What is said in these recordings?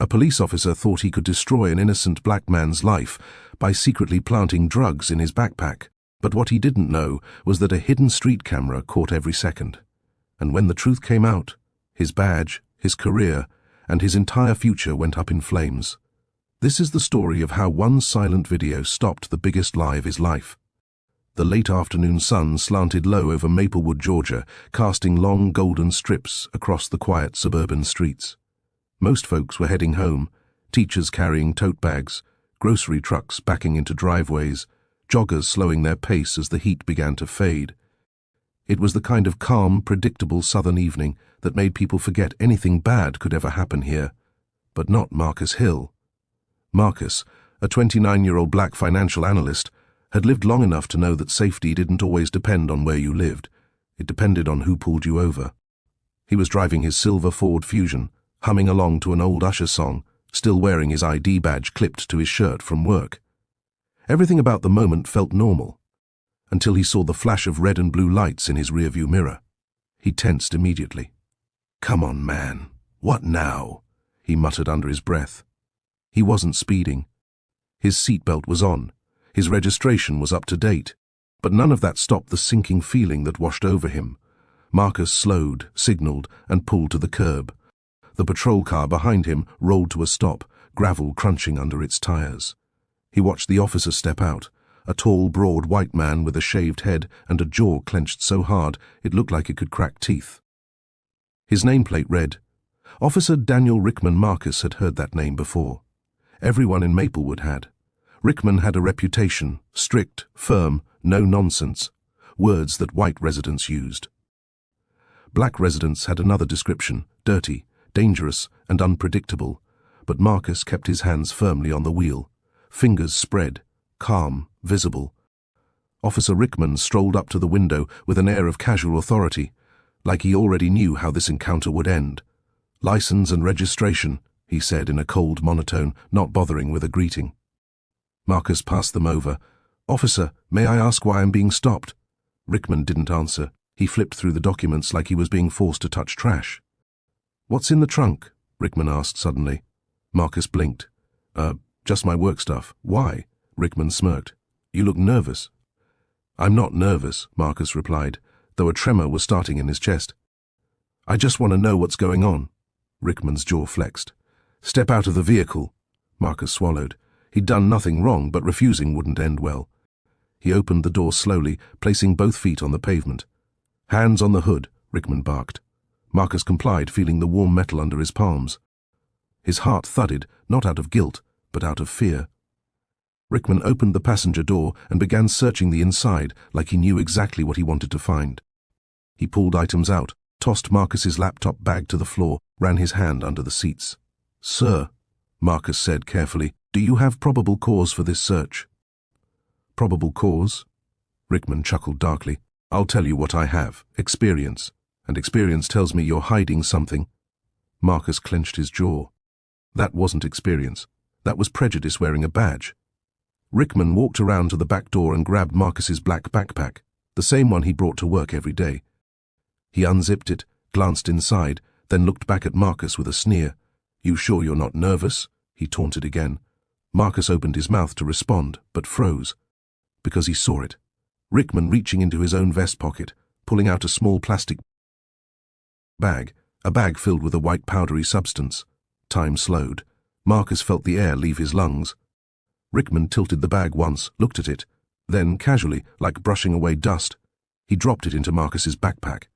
police officer thought he could destroy an innocent black man's life by secretly planting drugs in his backpack. But what he didn't know was that a hidden street camera caught every second. And when the truth came out, his badge, his career, and his entire future went up in flames. This is the story of how one silent video stopped the biggest lie of his life. The late afternoon sun slanted low over Maplewood, Georgia, casting long golden strips across the quiet suburban streets. Most folks were heading home, teachers carrying tote bags, grocery trucks backing into driveways, joggers slowing their pace as the heat began to fade. It was the kind of calm, predictable southern evening that made people forget anything bad could ever happen here. But not Marcus Hill. Marcus, a 29-year-old black financial analyst, had lived long enough to know that safety didn't always depend on where you lived. It depended on who pulled you over. He was driving his silver Ford Fusion, humming along to an old Usher song, still wearing his ID badge clipped to his shirt from work. Everything about the moment felt normal, until he saw the flash of red and blue lights in his rearview mirror. He tensed immediately. "Come on, man. What now?" he muttered under his breath. He wasn't speeding. His seatbelt was on. His registration was up to date. But none of that stopped the sinking feeling that washed over him. Marcus slowed, signaled, and pulled to the curb. The patrol car behind him rolled to a stop, gravel crunching under its tires. He watched the officer step out, a tall, broad white man with a shaved head and a jaw clenched so hard it looked like it could crack teeth. His nameplate read, Officer Daniel Rickman. Marcus had heard that name before. Everyone in Maplewood had. Rickman had a reputation, strict, firm, no nonsense, words that white residents used. Black residents had another description, dirty, dangerous, and unpredictable, but Marcus kept his hands firmly on the wheel, fingers spread, calm, visible. Officer Rickman strolled up to the window with an air of casual authority, like he already knew how this encounter would end. "License and registration," he said in a cold monotone, not bothering with a greeting. Marcus passed them over. "Officer, may I ask why I'm being stopped?" Rickman didn't answer. He flipped through the documents like he was being forced to touch trash. "What's in the trunk?" Rickman asked suddenly. Marcus blinked. Just my work stuff." "Why?" Rickman smirked. "You look nervous." "I'm not nervous," Marcus replied, though a tremor was starting in his chest. "I just want to know what's going on." Rickman's jaw flexed. "Step out of the vehicle." Marcus swallowed. He'd done nothing wrong, but refusing wouldn't end well. He opened the door slowly, placing both feet on the pavement. "Hands on the hood," Rickman barked. Marcus complied, feeling the warm metal under his palms. His heart thudded, not out of guilt, but out of fear. Rickman opened the passenger door and began searching the inside like he knew exactly what he wanted to find. He pulled items out, tossed Marcus's laptop bag to the floor, ran his hand under the seats. "Sir," Marcus said carefully, "do you have probable cause for this search?" "Probable cause?" Rickman chuckled darkly. "I'll tell you what I have. Experience. And experience tells me you're hiding something." Marcus clenched his jaw. That wasn't experience. That was prejudice wearing a badge. Rickman walked around to the back door and grabbed Marcus's black backpack, the same one he brought to work every day. He unzipped it, glanced inside, then looked back at Marcus with a sneer. "You sure you're not nervous?" he taunted again. Marcus opened his mouth to respond, but froze, because he saw it. Rickman reaching into his own vest pocket, pulling out a small plastic bag, a bag filled with a white powdery substance. Time slowed. Marcus felt the air leave his lungs. Rickman tilted the bag once, looked at it, then, casually, like brushing away dust, he dropped it into Marcus's backpack.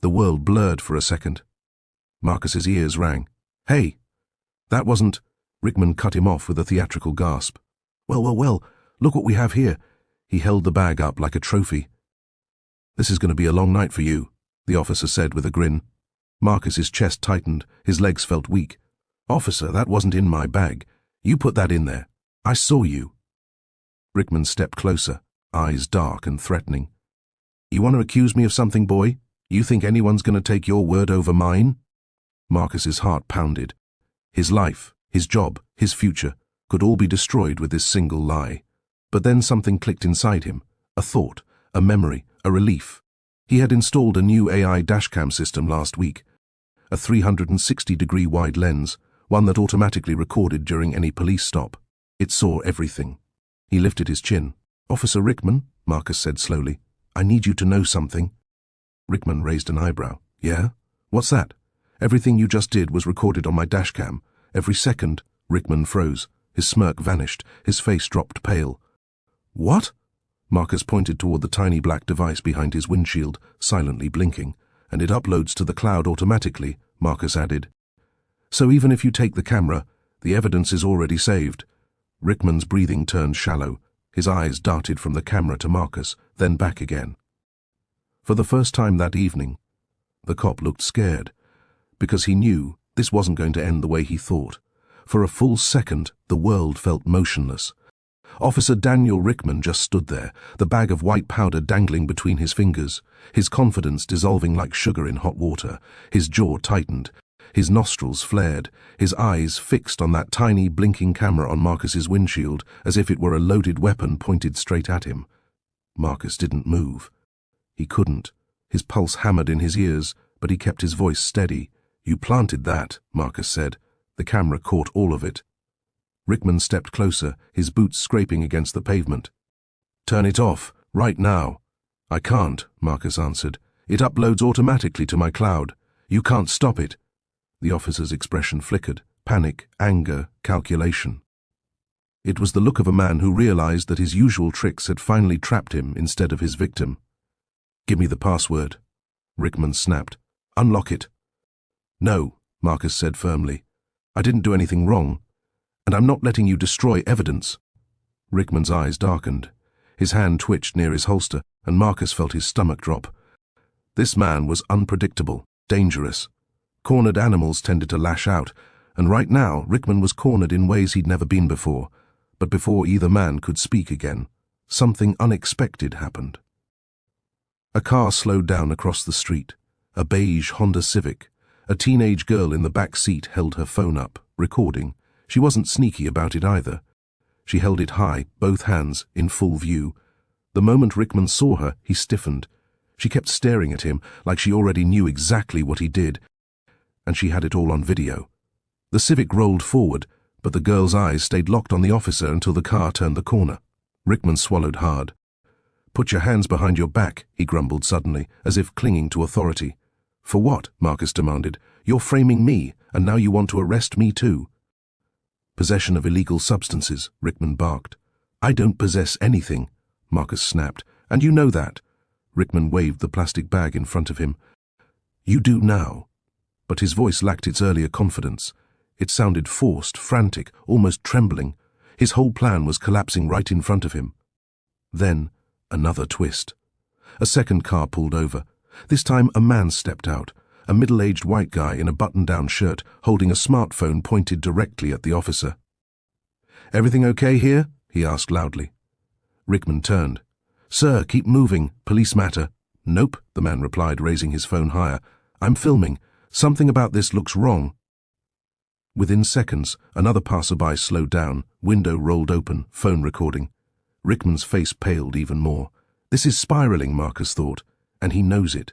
The world blurred for a second. Marcus's ears rang. "Hey! That wasn't—" Rickman cut him off with a theatrical gasp. Well, look what we have here." He held the bag up like a trophy. "This is going to be a long night for you," the officer said with a grin. Marcus's chest tightened, his legs felt weak. "Officer, that wasn't in my bag. You put that in there. I saw you." Rickman stepped closer, eyes dark and threatening. "You want to accuse me of something, boy? You think anyone's going to take your word over mine?" Marcus's heart pounded. His life, his job, his future could all be destroyed with this single lie. But then something clicked inside him, a thought, a memory, a relief. He had installed a new AI dashcam system last week, a 360-degree wide lens, one that automatically recorded during any police stop. It saw everything. He lifted his chin. "Officer Rickman," Marcus said slowly, "I need you to know something." Rickman raised an eyebrow. "Yeah? What's that?" "Everything you just did was recorded on my dashcam. Every second." Rickman froze. His smirk vanished. His face dropped pale. "What?" Marcus pointed toward the tiny black device behind his windshield, silently blinking. "And it uploads to the cloud automatically," Marcus added. "So even if you take the camera, the evidence is already saved." Rickman's breathing turned shallow. His eyes darted from the camera to Marcus, then back again. For the first time that evening, the cop looked scared, because he knew this wasn't going to end the way he thought. For a full second, the world felt motionless. Officer Daniel Rickman just stood there, the bag of white powder dangling between his fingers, his confidence dissolving like sugar in hot water. His jaw tightened, his nostrils flared, his eyes fixed on that tiny blinking camera on Marcus's windshield, as if it were a loaded weapon pointed straight at him. Marcus didn't move. He couldn't. His pulse hammered in his ears, but he kept his voice steady. "You planted that," Marcus said. The camera caught all of it. Rickman stepped closer, his boots scraping against the pavement. "Turn it off, right now." "I can't," Marcus answered. "It uploads automatically to my cloud. You can't stop it." The officer's expression flickered. Panic, anger, calculation. It was the look of a man who realized that his usual tricks had finally trapped him instead of his victim. "Give me the password," Rickman snapped. "Unlock it." "No," Marcus said firmly. "I didn't do anything wrong. And I'm not letting you destroy evidence." Rickman's eyes darkened. His hand twitched near his holster, and Marcus felt his stomach drop. This man was unpredictable, dangerous. Cornered animals tended to lash out, and right now Rickman was cornered in ways he'd never been before. But before either man could speak again, something unexpected happened. A car slowed down across the street. A beige Honda Civic. A teenage girl in the back seat held her phone up, recording. She wasn't sneaky about it either. She held it high, both hands, in full view. The moment Rickman saw her, he stiffened. She kept staring at him like she already knew exactly what he did, and she had it all on video. The Civic rolled forward, but the girl's eyes stayed locked on the officer until the car turned the corner. Rickman swallowed hard. "Put your hands behind your back," he grumbled suddenly, as if clinging to authority. "For what?" Marcus demanded. "You're framing me, and now you want to arrest me too." "Possession of illegal substances," Rickman barked. "I don't possess anything," Marcus snapped. "And you know that." Rickman waved the plastic bag in front of him. "You do now." But his voice lacked its earlier confidence. It sounded forced, frantic, almost trembling. His whole plan was collapsing right in front of him. Then, another twist. A second car pulled over. This time a man stepped out. A middle-aged white guy in a button-down shirt, holding a smartphone pointed directly at the officer. "Everything okay here?" he asked loudly. Rickman turned. "Sir, keep moving. Police matter." "Nope," the man replied, raising his phone higher. "I'm filming. Something about this looks wrong." Within seconds, another passerby slowed down, window rolled open, phone recording. Rickman's face paled even more. This is spiraling, Marcus thought, and he knows it.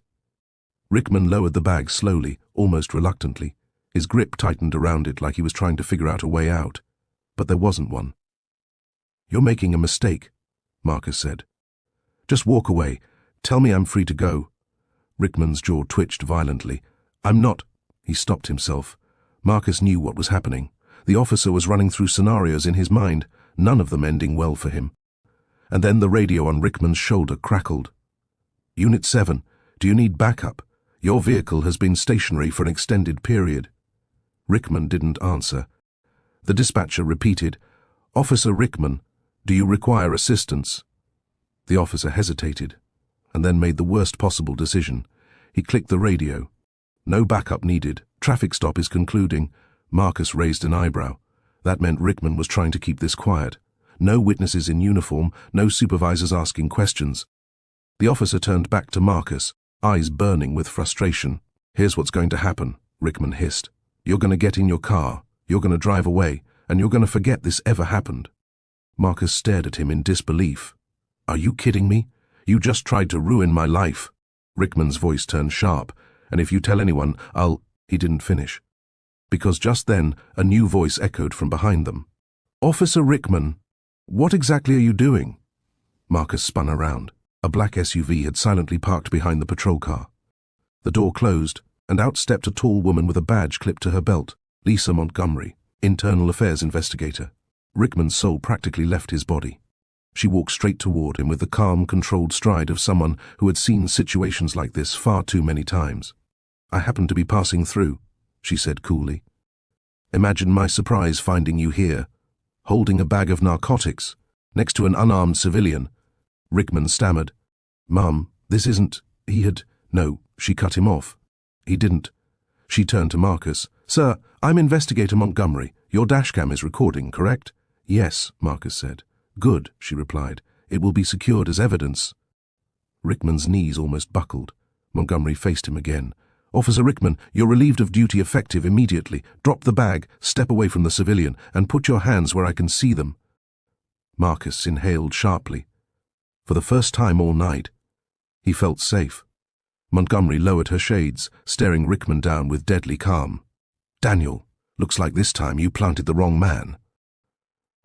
Rickman lowered the bag slowly, almost reluctantly. His grip tightened around it like he was trying to figure out a way out. But there wasn't one. "You're making a mistake," Marcus said. "Just walk away. Tell me I'm free to go." Rickman's jaw twitched violently. "I'm not." He stopped himself. Marcus knew what was happening. The officer was running through scenarios in his mind, none of them ending well for him. And then the radio on Rickman's shoulder crackled. "Unit 7, do you need backup? Your vehicle has been stationary for an extended period." Rickman didn't answer. The dispatcher repeated, "Officer Rickman, do you require assistance?" The officer hesitated, and then made the worst possible decision. He clicked the radio. "No backup needed. Traffic stop is concluding." Marcus raised an eyebrow. That meant Rickman was trying to keep this quiet. No witnesses in uniform, no supervisors asking questions. The officer turned back to Marcus, eyes burning with frustration. "Here's what's going to happen," Rickman hissed. "You're going to get in your car, you're going to drive away, and you're going to forget this ever happened." Marcus stared at him in disbelief. "Are you kidding me? You just tried to ruin my life." Rickman's voice turned sharp. "And if you tell anyone, I'll—" He didn't finish. because just then a new voice echoed from behind them. "Officer Rickman, what exactly are you doing?" Marcus spun around. A black SUV had silently parked behind the patrol car. The door closed, and out stepped a tall woman with a badge clipped to her belt, Lisa Montgomery, Internal Affairs Investigator. Rickman's soul practically left his body. She walked straight toward him with the calm, controlled stride of someone who had seen situations like this far too many times. "I happened to be passing through," she said coolly. "Imagine my surprise finding you here, holding a bag of narcotics, next to an unarmed civilian." Rickman stammered. "Mum, this isn't—" He had— No, she cut him off. He didn't. She turned to Marcus. "Sir, I'm Investigator Montgomery. Your dashcam is recording, correct?" "Yes," Marcus said. "Good," she replied. "It will be secured as evidence." Rickman's knees almost buckled. Montgomery faced him again. "Officer Rickman, you're relieved of duty effective immediately. Drop the bag, step away from the civilian, and put your hands where I can see them." Marcus inhaled sharply. For the first time all night, he felt safe. Montgomery lowered her shades, staring Rickman down with deadly calm. "Daniel, looks like this time you planted the wrong man."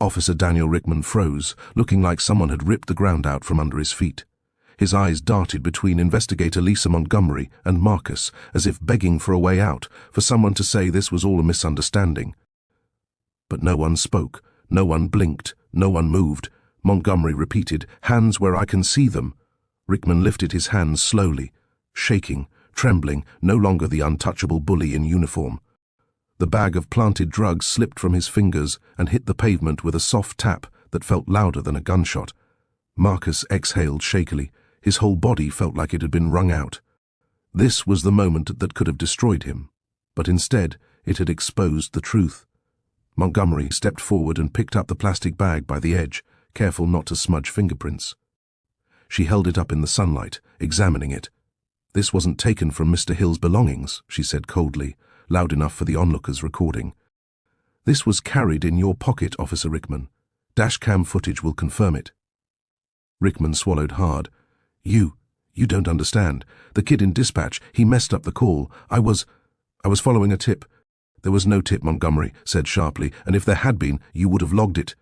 Officer Daniel Rickman froze, looking like someone had ripped the ground out from under his feet. His eyes darted between Investigator Lisa Montgomery and Marcus, as if begging for a way out, for someone to say this was all a misunderstanding. But no one spoke, no one blinked, no one moved. Montgomery repeated, "Hands where I can see them." Rickman lifted his hands slowly, shaking, trembling, no longer the untouchable bully in uniform. The bag of planted drugs slipped from his fingers and hit the pavement with a soft tap that felt louder than a gunshot. Marcus exhaled shakily. His whole body felt like it had been wrung out. This was the moment that could have destroyed him, but instead it had exposed the truth. Montgomery stepped forward and picked up the plastic bag by the edge, careful not to smudge fingerprints. She held it up in the sunlight, examining it. "This wasn't taken from Mr. Hill's belongings," she said coldly, loud enough for the onlookers recording. "This was carried in your pocket, Officer Rickman. Dashcam footage will confirm it." Rickman swallowed hard. You don't understand. The kid in dispatch, he messed up the call. I was following a tip." "There was no tip," Montgomery said sharply, "and if there had been, you would have logged it."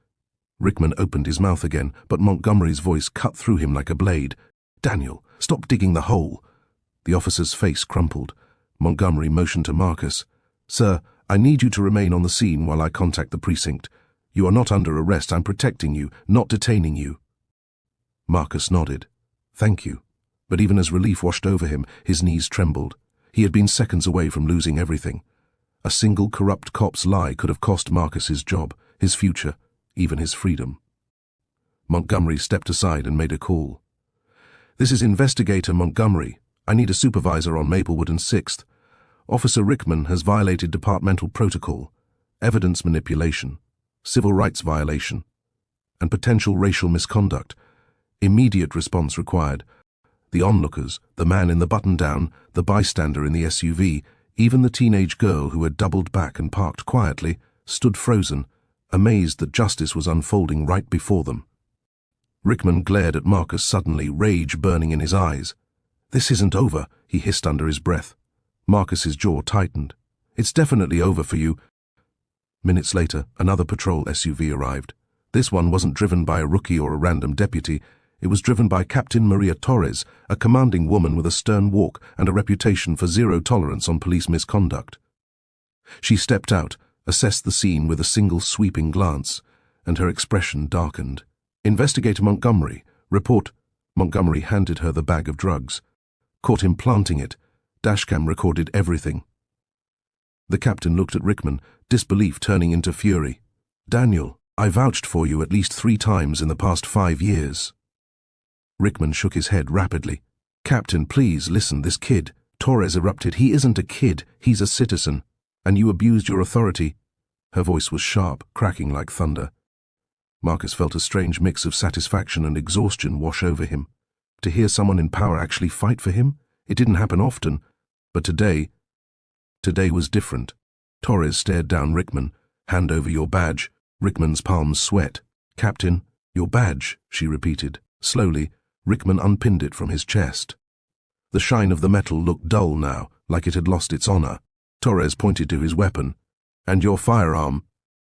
Rickman opened his mouth again, but Montgomery's voice cut through him like a blade. "Daniel, stop digging the hole." The officer's face crumpled. Montgomery motioned to Marcus. "Sir, I need you to remain on the scene while I contact the precinct. You are not under arrest. I'm protecting you, not detaining you." Marcus nodded. "Thank you." But even as relief washed over him, his knees trembled. He had been seconds away from losing everything. A single corrupt cop's lie could have cost Marcus his job, his future, even his freedom. Montgomery stepped aside and made a call. "This is Investigator Montgomery. I need a supervisor on Maplewood and 6th. Officer Rickman has violated departmental protocol, evidence manipulation, civil rights violation, and potential racial misconduct. Immediate response required." The onlookers, the man in the button-down, the bystander in the SUV, even the teenage girl who had doubled back and parked quietly, stood frozen, amazed that justice was unfolding right before them. Rickman glared at Marcus suddenly, rage burning in his eyes. "This isn't over," he hissed under his breath. Marcus's jaw tightened. "It's definitely over for you." Minutes later, another patrol SUV arrived. This one wasn't driven by a rookie or a random deputy. It was driven by Captain Maria Torres, a commanding woman with a stern walk and a reputation for zero tolerance on police misconduct. She stepped out, assessed the scene with a single sweeping glance, and her expression darkened. "Investigator Montgomery, report." Montgomery handed her the bag of drugs. "Caught him planting it. Dashcam recorded everything." The captain looked at Rickman, disbelief turning into fury. "Daniel, I vouched for you at least 3 times in the past 5 years." Rickman shook his head rapidly. "Captain, please listen, this kid," Torres erupted. "He isn't a kid, he's a citizen. And you abused your authority." Her voice was sharp, cracking like thunder. Marcus felt a strange mix of satisfaction and exhaustion wash over him. To hear someone in power actually fight for him? It didn't happen often. But today was different. Torres stared down Rickman. "Hand over your badge." Rickman's palms sweat. "Captain, your badge," she repeated. Slowly, Rickman unpinned it from his chest. The shine of the metal looked dull now, like it had lost its honor. Torres pointed to his weapon. And your firearm.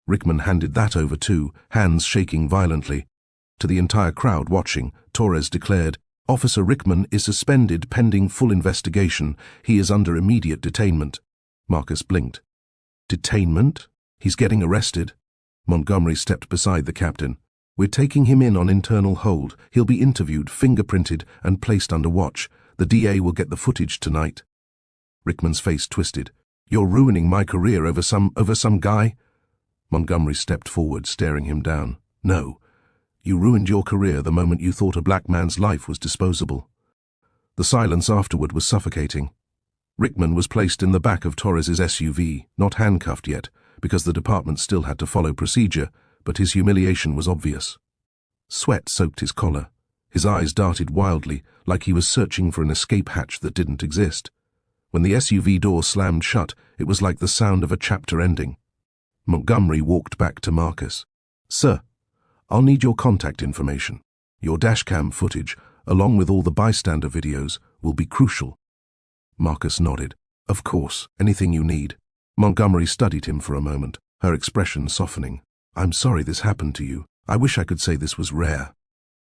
Rickman handed that over too, hands shaking violently. To the entire crowd watching, Torres declared, "Officer Rickman is suspended pending full investigation. He is under immediate detainment." Marcus blinked. Detainment? He's getting arrested? Montgomery stepped beside the captain. "We're taking him in on internal hold. He'll be interviewed, fingerprinted, and placed under watch. The DA will get the footage tonight." Rickman's face twisted. "You're ruining my career over some guy?" Montgomery stepped forward, staring him down. "No. You ruined your career the moment you thought a black man's life was disposable." The silence afterward was suffocating. Rickman was placed in the back of Torres's SUV, not handcuffed yet, because the department still had to follow procedure, but his humiliation was obvious. Sweat soaked his collar. His eyes darted wildly, like he was searching for an escape hatch that didn't exist. When the SUV door slammed shut, it was like the sound of a chapter ending. Montgomery walked back to Marcus. "Sir, I'll need your contact information. Your dashcam footage, along with all the bystander videos, will be crucial." Marcus nodded. "Of course, anything you need." Montgomery studied him for a moment, her expression softening. "I'm sorry this happened to you. I wish I could say this was rare."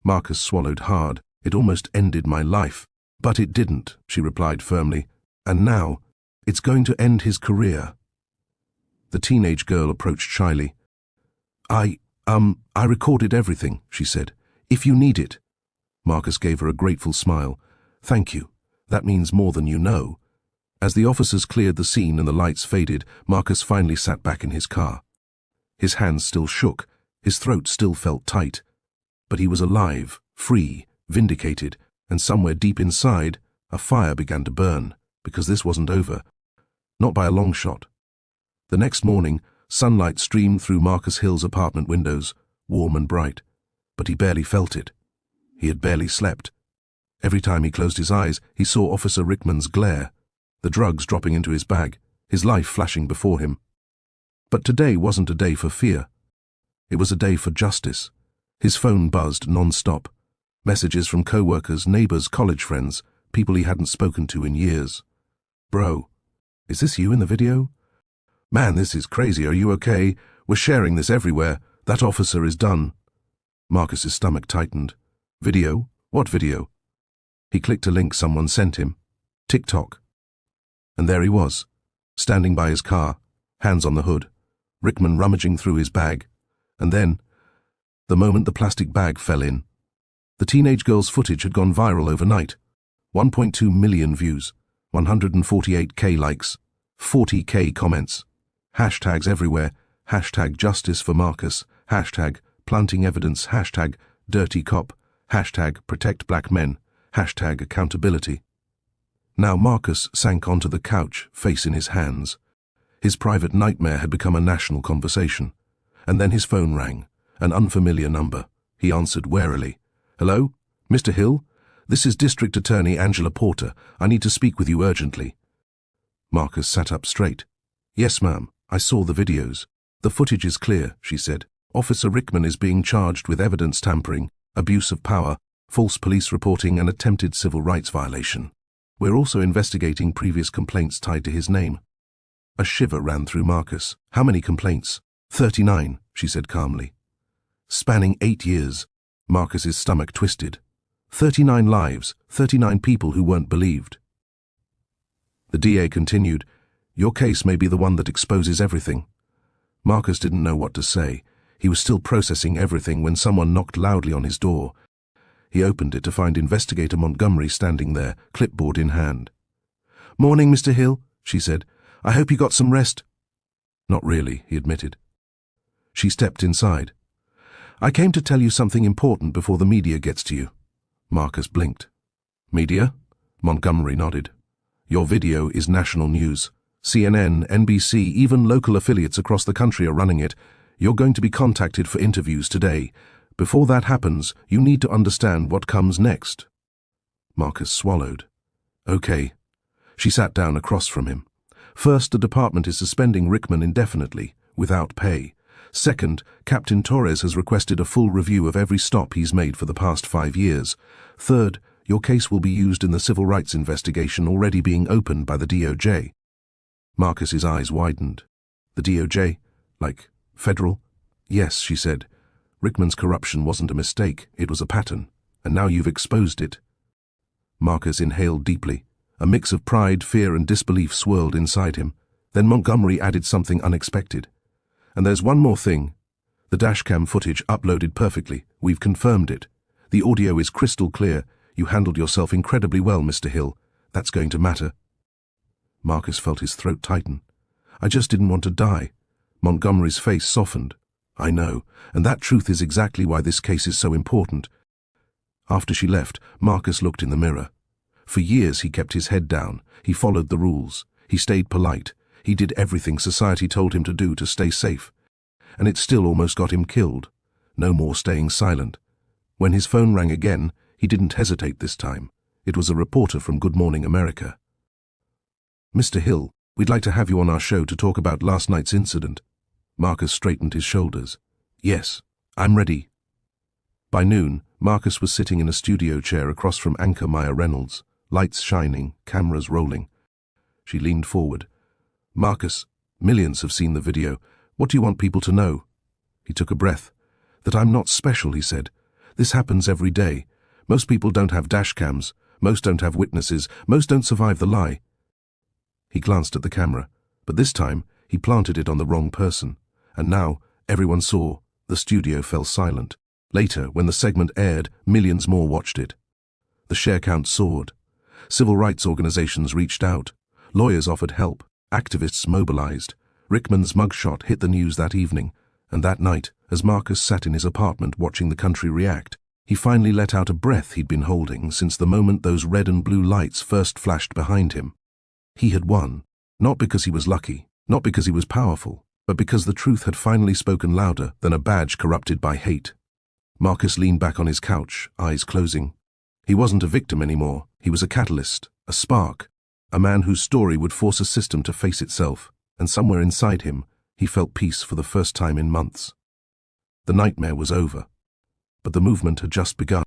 Marcus swallowed hard. "It almost ended my life." "But it didn't," she replied firmly. "And now, it's going to end his career." The teenage girl approached shyly. I recorded everything," she said. "If you need it." Marcus gave her a grateful smile. "Thank you. That means more than you know." As the officers cleared the scene and the lights faded, Marcus finally sat back in his car. His hands still shook, his throat still felt tight. But he was alive, free, vindicated, and somewhere deep inside, a fire began to burn, because this wasn't over. Not by a long shot. The next morning, sunlight streamed through Marcus Hill's apartment windows, warm and bright. But he barely felt it. He had barely slept. Every time he closed his eyes, he saw Officer Rickman's glare, the drugs dropping into his bag, his life flashing before him. But today wasn't a day for fear. It was a day for justice. His phone buzzed non-stop. Messages from co-workers, neighbors, college friends, people he hadn't spoken to in years. "Bro, is this you in the video? Man, this is crazy. Are you okay? We're sharing this everywhere. That officer is done." Marcus's stomach tightened. "Video? What video?" He clicked a link someone sent him. TikTok. And there he was, standing by his car, hands on the hood, Rickman rummaging through his bag. And then, the moment the plastic bag fell in, the teenage girl's footage had gone viral overnight. 1.2 million views, 148K likes, 40K comments. Hashtags everywhere. Hashtag justice for Marcus. Hashtag planting evidence. Hashtag dirty cop. Hashtag protect black men. Hashtag accountability. Now Marcus sank onto the couch, face in his hands. His private nightmare had become a national conversation. And then his phone rang, an unfamiliar number. He answered warily. "Hello? Mr. Hill? This is District Attorney Angela Porter. I need to speak with you urgently." Marcus sat up straight. "Yes, ma'am. I saw the videos. The footage is clear," she said. "Officer Rickman is being charged with evidence tampering, abuse of power, false police reporting, and attempted civil rights violation. We're also investigating previous complaints tied to his name." A shiver ran through Marcus. "How many complaints?" 39, she said calmly. "Spanning 8 years." Marcus's stomach twisted. 39 lives, 39 people who weren't believed. The DA continued, "Your case may be the one that exposes everything." Marcus didn't know what to say. He was still processing everything when someone knocked loudly on his door. He opened it to find Investigator Montgomery standing there, clipboard in hand. "Morning, Mr. Hill," she said. "I hope you got some rest." "Not really," he admitted. She stepped inside. "I came to tell you something important before the media gets to you." Marcus blinked. "Media?" Montgomery nodded. "Your video is national news. CNN, NBC, even local affiliates across the country are running it. You're going to be contacted for interviews today. Before that happens, you need to understand what comes next." Marcus swallowed. "Okay." She sat down across from him. "First, the department is suspending Rickman indefinitely, without pay. Second, Captain Torres has requested a full review of every stop he's made for the past 5 years. Third, your case will be used in the civil rights investigation already being opened by the DOJ. Marcus's eyes widened. The DOJ? Like, federal? Yes, she said. Rickman's corruption wasn't a mistake, it was a pattern. And now you've exposed it. Marcus inhaled deeply. A mix of pride, fear, and disbelief swirled inside him. Then Montgomery added something unexpected. And there's one more thing. The dashcam footage uploaded perfectly. We've confirmed it. The audio is crystal clear. You handled yourself incredibly well, Mr. Hill. That's going to matter. Marcus felt his throat tighten. I just didn't want to die. Montgomery's face softened. I know, and that truth is exactly why this case is so important. After she left, Marcus looked in the mirror. For years he kept his head down. He followed the rules. He stayed polite. He did everything society told him to do to stay safe. And it still almost got him killed. No more staying silent. When his phone rang again, he didn't hesitate this time. It was a reporter from Good Morning America. Mr. Hill, we'd like to have you on our show to talk about last night's incident. Marcus straightened his shoulders. Yes, I'm ready. By noon, Marcus was sitting in a studio chair across from anchor Maya Reynolds, lights shining, cameras rolling. She leaned forward. Marcus, millions have seen the video. What do you want people to know? He took a breath. That I'm not special, he said. This happens every day. Most people don't have dashcams. Most don't have witnesses. Most don't survive the lie. He glanced at the camera, but this time he planted it on the wrong person. And now, everyone saw, the studio fell silent. Later, when the segment aired, millions more watched it. The share count soared. Civil rights organizations reached out. Lawyers offered help. Activists mobilized. Rickman's mugshot hit the news that evening, and that night, as Marcus sat in his apartment watching the country react, he finally let out a breath he'd been holding since the moment those red and blue lights first flashed behind him. He had won, not because he was lucky, not because he was powerful, but because the truth had finally spoken louder than a badge corrupted by hate. Marcus leaned back on his couch, eyes closing. He wasn't a victim anymore. He was a catalyst, a spark, a man whose story would force a system to face itself, and somewhere inside him, he felt peace for the first time in months. The nightmare was over, but the movement had just begun.